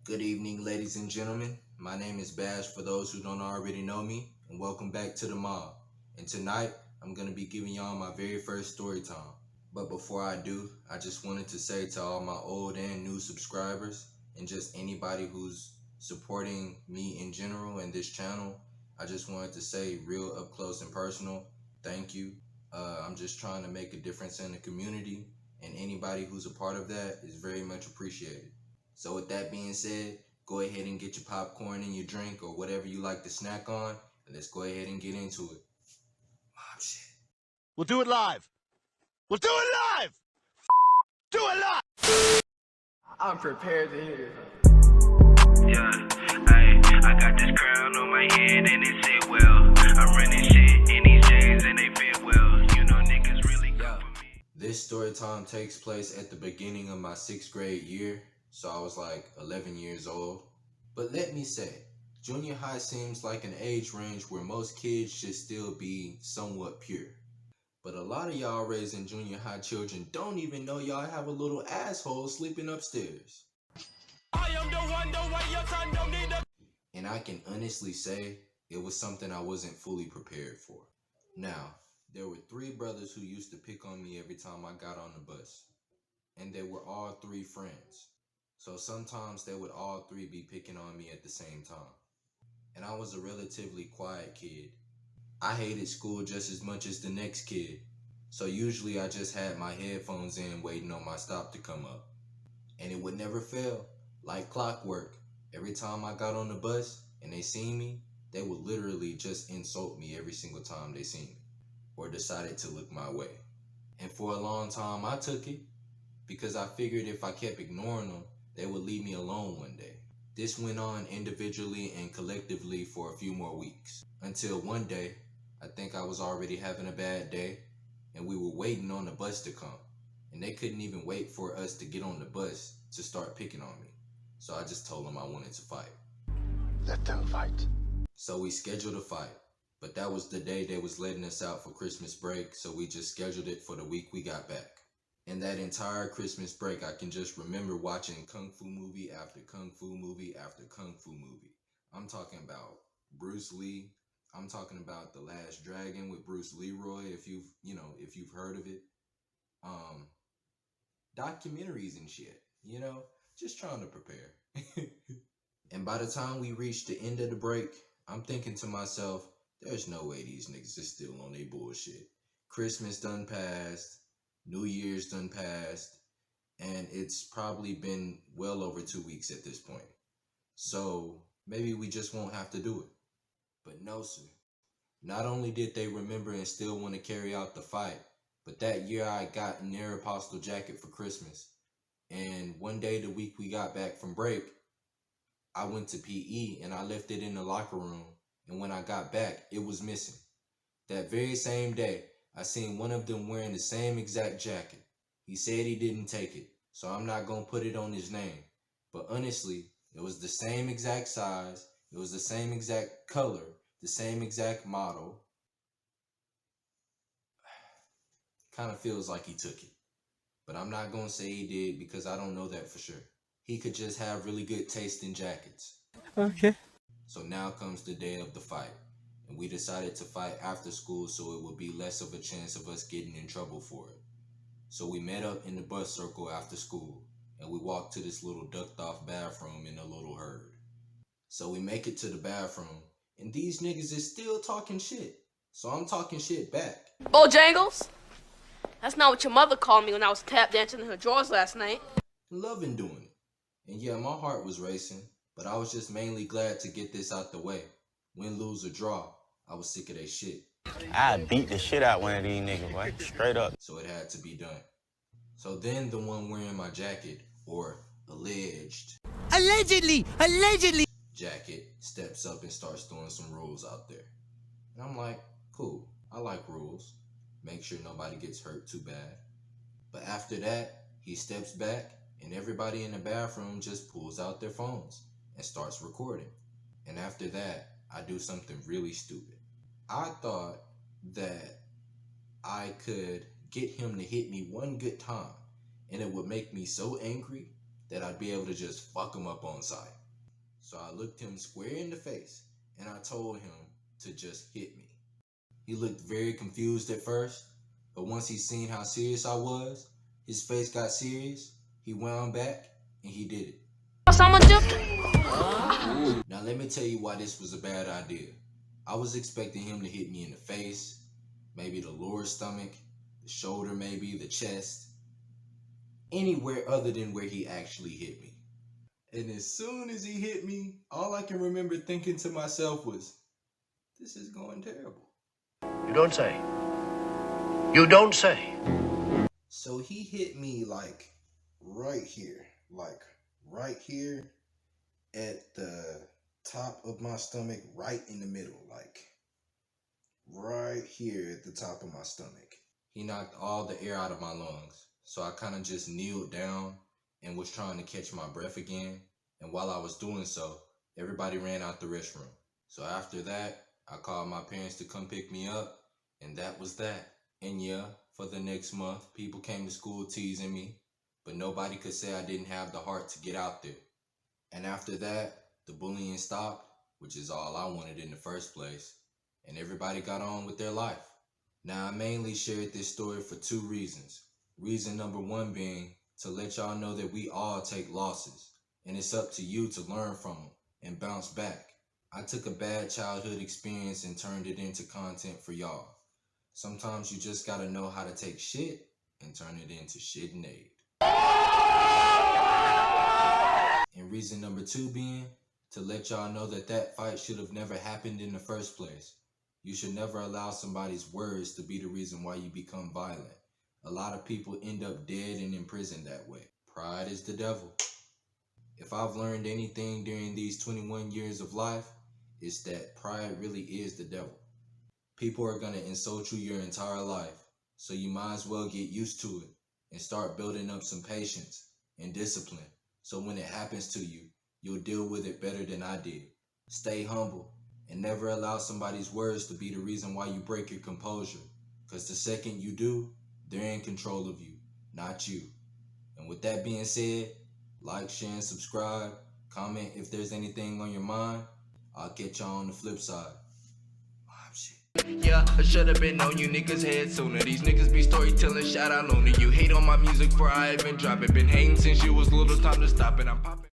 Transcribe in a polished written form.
Good evening, ladies and gentlemen. My name is Bash for those who don't already know me, and welcome back to the mob. And tonight, I'm going to be giving y'all my very first story time. But before I do, I just wanted to say to all my old and new subscribers, and just anybody who's supporting me in general and this channel, I just wanted to say real up close and personal, thank you. I'm just trying to make a difference in the community, and anybody who's a part of that is very much appreciated. So with that being said, go ahead and get your popcorn and your drink or whatever you like to snack on, and let's go ahead and get into it. Mob shit. We'll do it live. We'll do it live. Do it live. I'm prepared to hear this. Yeah, I got this crown on my head and it sit well. I'm running shit in these J's and they fit well. You know niggas really go for me. This story time takes place at the beginning of my 6th grade year, so I was like 11 years old. But let me say, junior high seems like an age range where most kids should still be somewhat pure. But a lot of y'all raising junior high children don't even know y'all have a little asshole sleeping upstairs. I am the one, the way your son don't need a... And I can honestly say it was something I wasn't fully prepared for. Now, there were 3 brothers who used to pick on me every time I got on the bus. And they were all 3 friends. So sometimes they would all 3 be picking on me at the same time. And I was a relatively quiet kid. I hated school just as much as the next kid. So usually I just had my headphones in waiting on my stop to come up. And it would never fail. Like clockwork, every time I got on the bus and they seen me, they would literally just insult me every single time they seen me or decided to look my way. And for a long time I took it because I figured if I kept ignoring them, they would leave me alone one day. This went on individually and collectively for a few more weeks until one day, I think I was already having a bad day and we were waiting on the bus to come and they couldn't even wait for us to get on the bus to start picking on me. So I just told them I wanted to fight. Let them fight. So we scheduled a fight, but that was the day they was letting us out for Christmas break, so we just scheduled it for the week we got back. And that entire Christmas break, I can just remember watching Kung Fu movie after Kung Fu movie after Kung Fu movie. I'm talking about Bruce Lee. I'm talking about The Last Dragon with Bruce Leroy, if you've heard of it. Documentaries and shit, just trying to prepare. And by the time we reached the end of the break, I'm thinking to myself, there's no way these niggas is still on their bullshit. Christmas done passed, New Year's done passed, and it's probably been well over 2 weeks at this point. So maybe we just won't have to do it. But no, sir. Not only did they remember and still want to carry out the fight, but that year I got an Aeropostale jacket for Christmas. And one day the week we got back from break, I went to PE and I left it in the locker room. And when I got back, it was missing. That very same day, I seen one of them wearing the same exact jacket. He said he didn't take it, so I'm not gonna put it on his name. But honestly, it was the same exact size, it was the same exact color, the same exact model. Kind of feels like he took it. But I'm not gonna say he did because I don't know that for sure. He could just have really good taste in jackets. Okay. So now comes the day of the fight. And we decided to fight after school so it would be less of a chance of us getting in trouble for it. So we met up in the bus circle after school. And we walked to this little ducked off bathroom in a little herd. So we make it to the bathroom. And these niggas is still talking shit. So I'm talking shit back. Bojangles? That's not what your mother called me when I was tap dancing in her drawers last night. Loving doing it. And yeah, my heart was racing, but I was just mainly glad to get this out the way. Win, lose, or draw, I was sick of that shit. I beat the shit out one of these niggas, boy. Straight up. So it had to be done. So then the one wearing my jacket, or allegedly jacket, steps up and starts throwing some rules out there. And I'm like, cool, I like rules. Make sure nobody gets hurt too bad. But after that, he steps back and everybody in the bathroom just pulls out their phones and starts recording. And after that, I do something really stupid. I thought that I could get him to hit me one good time and it would make me so angry that I'd be able to just fuck him up on sight. So I looked him square in the face and I told him to just hit me. He looked very confused at first, but once he seen how serious I was, his face got serious, he wound back and he did it. Someone do? Now let me tell you why this was a bad idea. I was expecting him to hit me in the face, maybe the lower stomach, the shoulder maybe, the chest, anywhere other than where he actually hit me. And as soon as he hit me, all I can remember thinking to myself was, this is going terrible. You don't say. You don't say. So he hit me like right here at the top of my stomach, right in the middle, like right here at the top of my stomach. He knocked all the air out of my lungs. So I kind of just kneeled down and was trying to catch my breath again. And while I was doing so, everybody ran out the restroom. So after that, I called my parents to come pick me up, and that was that. And yeah, for the next month, people came to school teasing me, but nobody could say I didn't have the heart to get out there. And after that, the bullying stopped, which is all I wanted in the first place, and everybody got on with their life. Now, I mainly shared this story for two reasons. Reason number one being to let y'all know that we all take losses, and it's up to you to learn from them and bounce back. I took a bad childhood experience and turned it into content for y'all. Sometimes you just gotta know how to take shit and turn it into shitnade. And reason number two being to let y'all know that that fight should have never happened in the first place. You should never allow somebody's words to be the reason why you become violent. A lot of people end up dead and in prison that way. Pride is the devil. If I've learned anything during these 21 years of life, it's that pride really is the devil. People are going to insult you your entire life, so you might as well get used to it and start building up some patience and discipline, so when it happens to you, you'll deal with it better than I did. Stay humble and never allow somebody's words to be the reason why you break your composure, because the second you do, they're in control of you, not you. And with that being said, like, share, and subscribe. Comment if there's anything on your mind. I'll catch y'all on the flip side. Yeah, I should've been on you niggas' head sooner. These niggas be storytelling, shout out Luna. You hate on my music before I even drop it. Been hating since you was little, time to stop it. I'm popping.